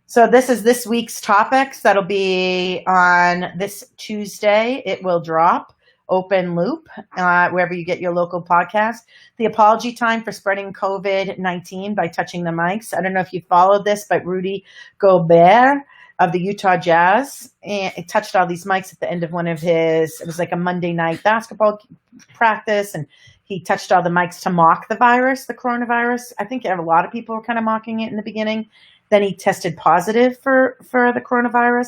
So this is this week's topics. That'll be on this Tuesday. It will drop. Open Loop, wherever you get your local podcast. The apology time for spreading COVID-19 by touching the mics. I don't know if you followed this, but Rudy Gobert of the Utah Jazz and touched all these mics at the end of one of his, it was like a Monday night basketball practice, and he touched all the mics to mock the virus, the coronavirus. I think a lot of people were kind of mocking it in the beginning. Then he tested positive for the coronavirus.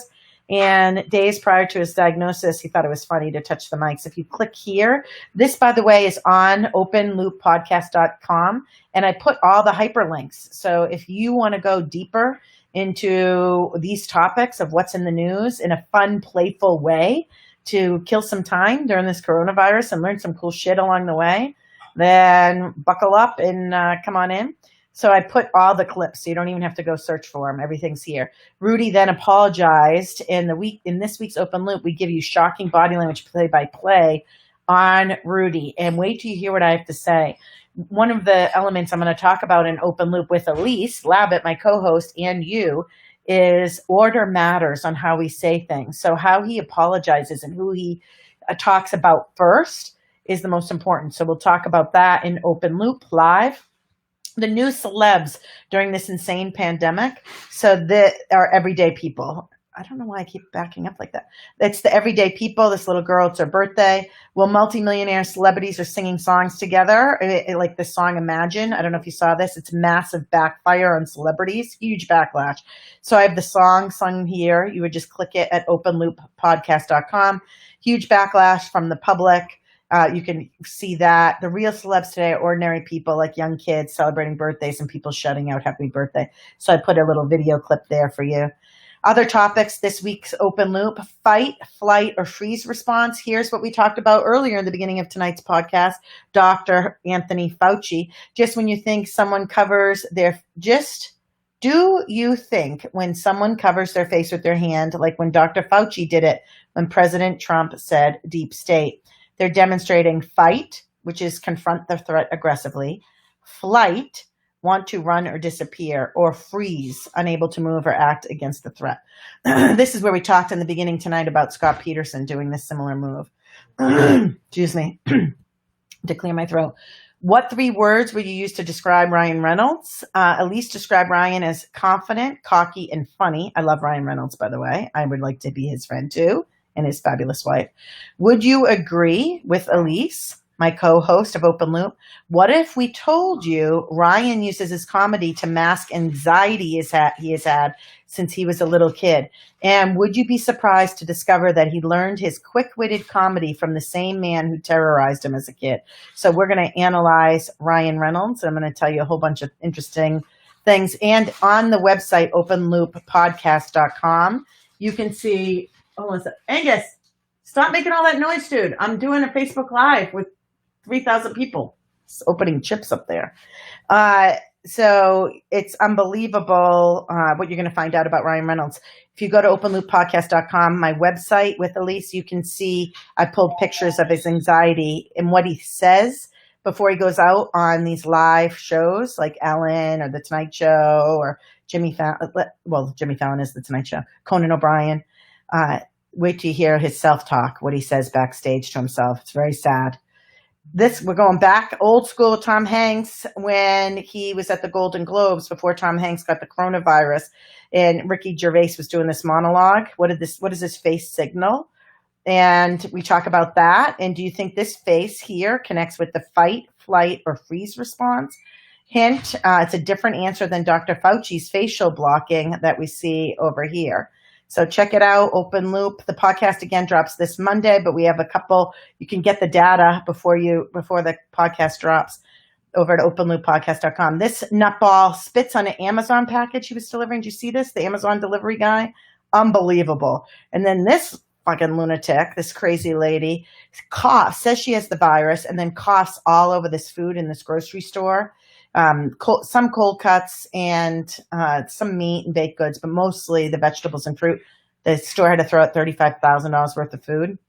And days prior to his diagnosis, he thought it was funny to touch the mics. If you click here, this, by the way, is on openlooppodcast.com. And I put all the hyperlinks. So if you want to go deeper into these topics of what's in the news in a fun, playful way to kill some time during this coronavirus and learn some cool shit along the way, then buckle up and come on in. So I put all the clips, so you don't even have to go search for them. Everything's here. Rudy then apologized. In this week's Open Loop, we give you shocking body language play-by-play on Rudy. And wait till you hear what I have to say. One of the elements I'm going to talk about in Open Loop with Elise Labott, my co-host, and you, is order matters on how we say things. So how he apologizes and who he talks about first is the most important. So we'll talk about that in Open Loop live. The new celebs during this insane pandemic. So that are everyday people. I don't know why I keep backing up like that. It's the everyday people. This little girl, it's her birthday. Well, multimillionaire celebrities are singing songs together, like the song Imagine. I don't know if you saw this. It's massive backfire on celebrities, huge backlash. So I have the song sung here. You would just click it at openlooppodcast.com. Huge backlash from the public. You can see that the real celebs today are ordinary people like young kids celebrating birthdays and people shouting out happy birthday. So I put a little video clip there for you. Other topics this week's Open Loop: fight, flight, or freeze response. Here's what we talked about earlier in the beginning of tonight's podcast. Dr. Anthony Fauci. Do you think when someone covers their face with their hand, like when Dr. Fauci did it when President Trump said deep state? They're demonstrating fight, which is confront the threat aggressively, flight, want to run or disappear, or freeze, unable to move or act against the threat. This is where we talked in the beginning tonight about Scott Peterson doing this similar move. Excuse me, to clear my throat. What 3 words would you use to describe Ryan Reynolds? Elise described Ryan as confident, cocky, and funny. I love Ryan Reynolds, by the way. I would like to be his friend too, and his fabulous wife. Would you agree with Elise, my co-host of Open Loop? What if we told you Ryan uses his comedy to mask anxiety he has had since he was a little kid? And would you be surprised to discover that he learned his quick-witted comedy from the same man who terrorized him as a kid? So we're going to analyze Ryan Reynolds. I'm going to tell you a whole bunch of interesting things. And on the website, openlooppodcast.com, you can see. Oh, is it? Angus, stop making all that noise, dude. I'm doing a Facebook Live with 3,000 people. It's opening chips up there. So it's unbelievable what you're going to find out about Ryan Reynolds. If you go to openlooppodcast.com, my website with Elise, you can see I pulled pictures of his anxiety and what he says before he goes out on these live shows like Ellen or The Tonight Show or Jimmy Fallon. Well, Jimmy Fallon is The Tonight Show. Conan O'Brien. Wait till you hear his self-talk, what he says backstage to himself. It's very sad. We're going back old school Tom Hanks when he was at the Golden Globes before Tom Hanks got the coronavirus, and Ricky Gervais was doing this monologue. What does his face signal? And we talk about that. And do you think this face here connects with the fight, flight, or freeze response? Hint, it's a different answer than Dr. Fauci's facial blocking that we see over here. So check it out, Open Loop. The podcast again drops this Monday, but we have a couple. You can get the data before the podcast drops over at openlooppodcast.com. This nutball spits on an Amazon package he was delivering. Did you see this? The Amazon delivery guy, unbelievable. And then this fucking lunatic, this crazy lady, coughs, says she has the virus, and then coughs all over this food in this grocery store. Some cold cuts and some meat and baked goods, but mostly the vegetables and fruit. The store had to throw out $35,000 worth of food.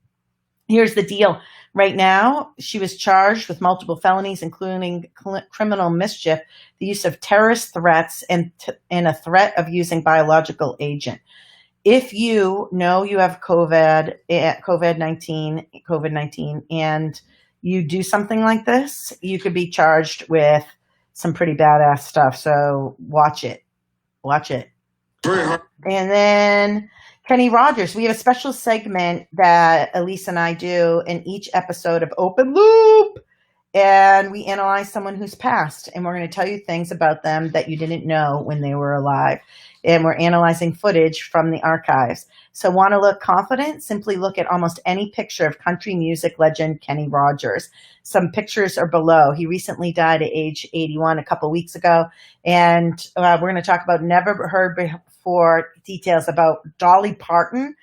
Here's the deal. Right now, she was charged with multiple felonies, including criminal mischief, the use of terrorist threats, and a threat of using biological agent. If you know you have COVID-19, and you do something like this, you could be charged with some pretty badass stuff. So watch it. And then Kenny Rogers, we have a special segment that Elise and I do in each episode of Open Loop. And we analyze someone who's passed, and we're going to tell you things about them that you didn't know when they were alive. And we're analyzing footage from the archives. So want to look confident? Simply look at almost any picture of country music legend Kenny Rogers. Some pictures are below. He recently died at age 81 a couple weeks ago. And we're going to talk about never heard before details about Dolly Parton.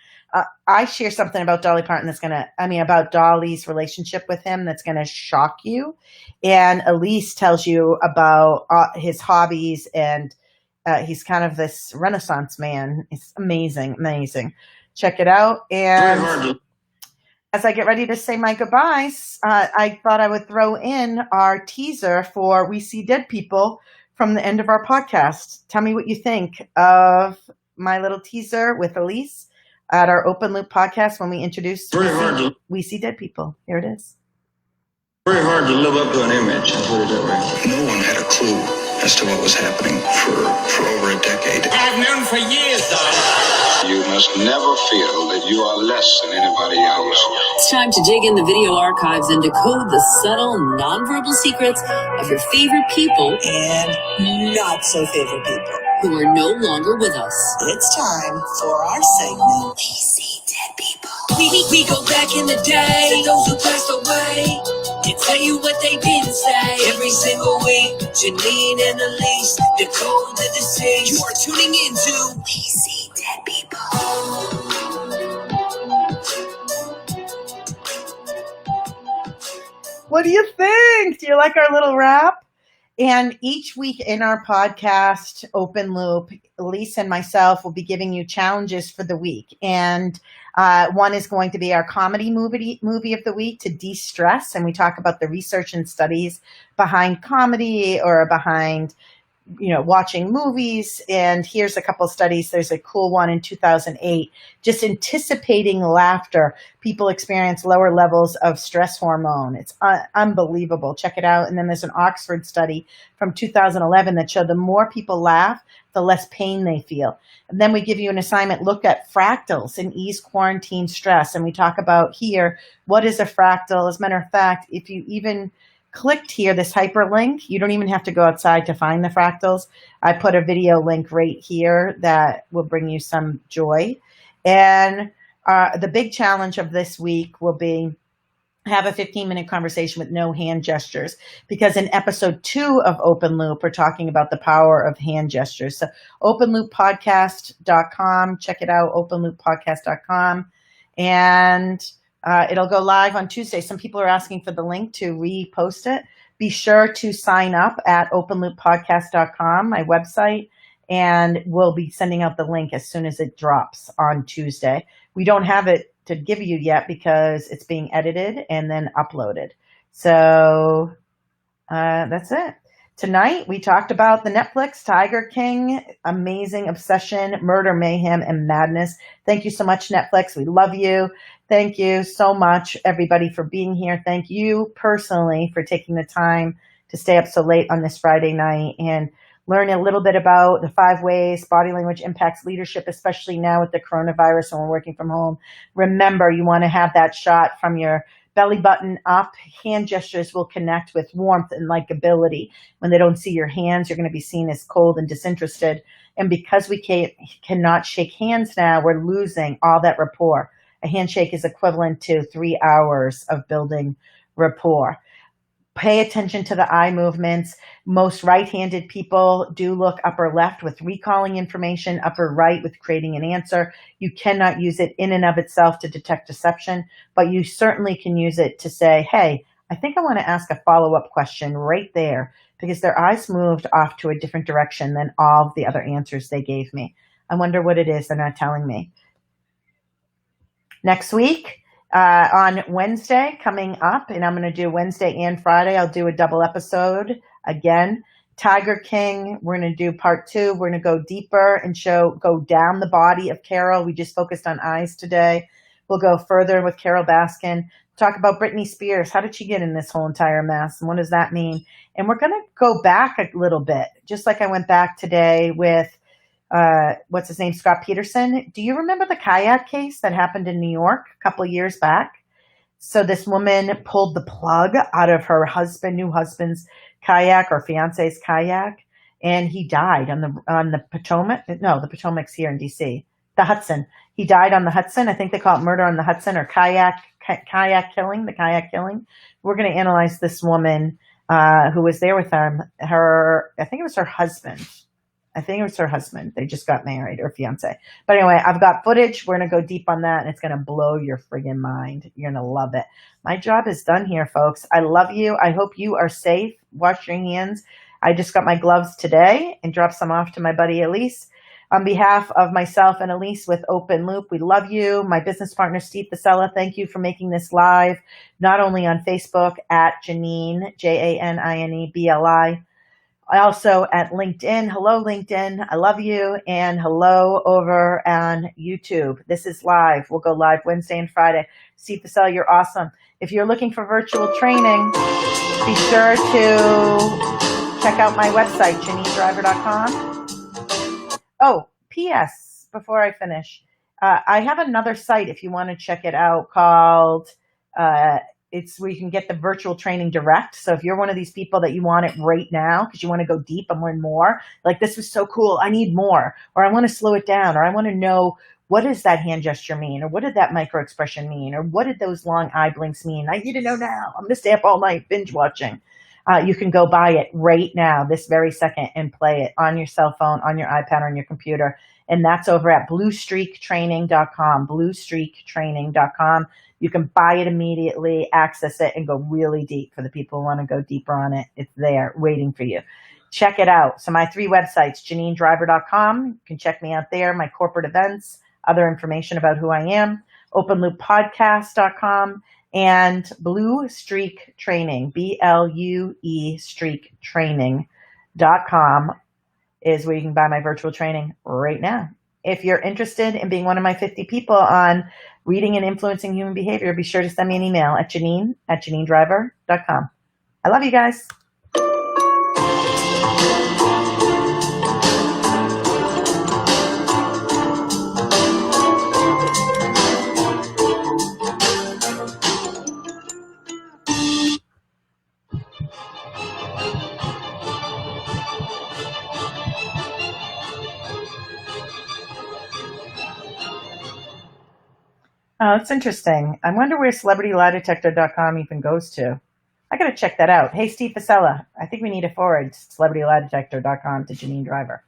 I share something about Dolly Parton about Dolly's relationship with him that's going to shock you. And Elise tells you about his hobbies, and he's kind of this Renaissance man. It's amazing. Check it out. And as I get ready to say my goodbyes, I thought I would throw in our teaser for We See Dead People from the end of our podcast. Tell me what you think of my little teaser with Elise at our Open Loop podcast when we introduce We See Dead People. Here it is. Very hard to live up to an image, I'll put it that way. No one had a clue as to what was happening for over a decade. I've known for years, Dolly. You must never feel that you are less than anybody else. It's time to dig in the video archives and decode the subtle, nonverbal secrets of your favorite people and not so favorite people who are no longer with us. It's time for our segment, We See Dead People. We go back in the day to those who passed away and tell you what they didn't say. Every single week, Janine and Elise decode the deceased. You are tuning into We See Dead People. What do you think? Do you like our little rap? And each week in our podcast, Open Loop, Elise and myself will be giving you challenges for the week. And one is going to be our comedy movie of the week to de-stress. And we talk about the research and studies behind comedy or behind, watching movies. And here's a couple studies. There's a cool one in 2008. Just anticipating laughter, people experience lower levels of stress hormone. It's unbelievable. Check it out. And then there's an Oxford study from 2011 that showed the more people laugh, the less pain they feel. And then we give you an assignment, look at fractals and ease quarantine stress. And we talk about here, what is a fractal? As a matter of fact, if you even clicked here, this hyperlink, you don't even have to go outside to find the fractals. I put a video link right here that will bring you some joy. And the big challenge of this week will be have a 15-minute conversation with no hand gestures, because in episode 2 of Open Loop, we're talking about the power of hand gestures. So openlooppodcast.com, check it out, openlooppodcast.com. And it'll go live on Tuesday. Some people are asking for the link to repost it. Be sure to sign up at openlooppodcast.com, my website, and we'll be sending out the link as soon as it drops on Tuesday. We don't have it to give you yet because it's being edited and then uploaded. So that's it. Tonight, we talked about the Netflix Tiger King, amazing obsession, murder, mayhem, and madness. Thank you so much, Netflix. We love you. Thank you so much, everybody, for being here. Thank you personally for taking the time to stay up so late on this Friday night and learn a little bit about the 5 ways body language impacts leadership, especially now with the coronavirus and we're working from home. Remember, you want to have that shot from your belly button up. Hand gestures will connect with warmth and likability. When they don't see your hands, you're going to be seen as cold and disinterested. And because we cannot shake hands now, we're losing all that rapport. A handshake is equivalent to 3 hours of building rapport. Pay attention to the eye movements. Most right-handed people do look upper left with recalling information, upper right with creating an answer. You cannot use it in and of itself to detect deception, but you certainly can use it to say, hey, I think I want to ask a follow-up question right there, because their eyes moved off to a different direction than all of the other answers they gave me. I wonder what it is they're not telling me. Next week, On Wednesday coming up, and I'm going to do Wednesday and Friday, I'll do a double episode again. Tiger King, we're going to do part 2. We're going to go deeper and go down the body of Carol. We just focused on eyes today. We'll go further with Carol Baskin. Talk about Britney Spears. How did she get in this whole entire mess? And what does that mean? And we're going to go back a little bit, just like I went back today with, what's his name, Scott Peterson. Do you remember the kayak case that happened in New York a couple of years back? So this woman pulled the plug out of her new husband's kayak or fiance's kayak, and he died on the Potomac. No, the Potomac's here in DC. The Hudson. He died on the Hudson. I think they call it murder on the Hudson or kayak killing. The kayak killing. We're going to analyze this woman who was there with her. I think it was her husband. They just got married, or fiance. But anyway, I've got footage. We're going to go deep on that, and it's going to blow your friggin' mind. You're going to love it. My job is done here, folks. I love you. I hope you are safe. Wash your hands. I just got my gloves today and dropped some off to my buddy Elise. On behalf of myself and Elise with Open Loop, we love you. My business partner, Steve Fasella, thank you for making this live, not only on Facebook at Janine, JANINEBLI, also at LinkedIn. Hello, LinkedIn. I love you. And hello over on YouTube. This is live. We'll go live Wednesday and Friday. Steve Fasella, you're awesome. If you're looking for virtual training, be sure to check out my website, JanineDriver.com. Oh, P.S. before I finish, I have another site if you want to check it out called, it's where you can get the virtual training direct. So if you're one of these people that you want it right now because you want to go deep and learn more, like this was so cool, I need more, or I want to slow it down, or I want to know what does that hand gesture mean, or what did that micro expression mean, or what did those long eye blinks mean? I need to know now. I'm going to stay up all night binge watching. You can go buy it right now, this very second, and play it on your cell phone, on your iPad, or on your computer. And that's over at bluestreaktraining.com, bluestreaktraining.com. You can buy it immediately, access it, and go really deep. For the people who want to go deeper on it, it's there waiting for you. Check it out. So my 3 websites, JanineDriver.com. You can check me out there, my corporate events, other information about who I am, OpenLoopPodcast.com, and Blue Streak Training, BLUE Streak Training.com is where you can buy my virtual training right now. If you're interested in being one of my 50 people on reading and influencing human behavior, be sure to send me an email at JanineDriver.com. I love you guys. Oh, that's interesting. I wonder where CelebrityLieDetector.com even goes to. I got to check that out. Hey, Steve Fasella, I think we need to forward CelebrityLieDetector.com to Janine Driver.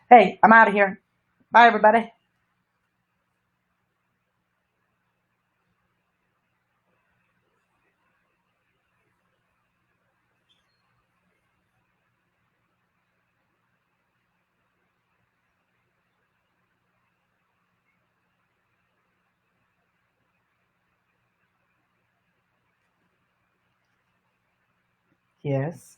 Hey, I'm out of here. Bye, everybody. Yes.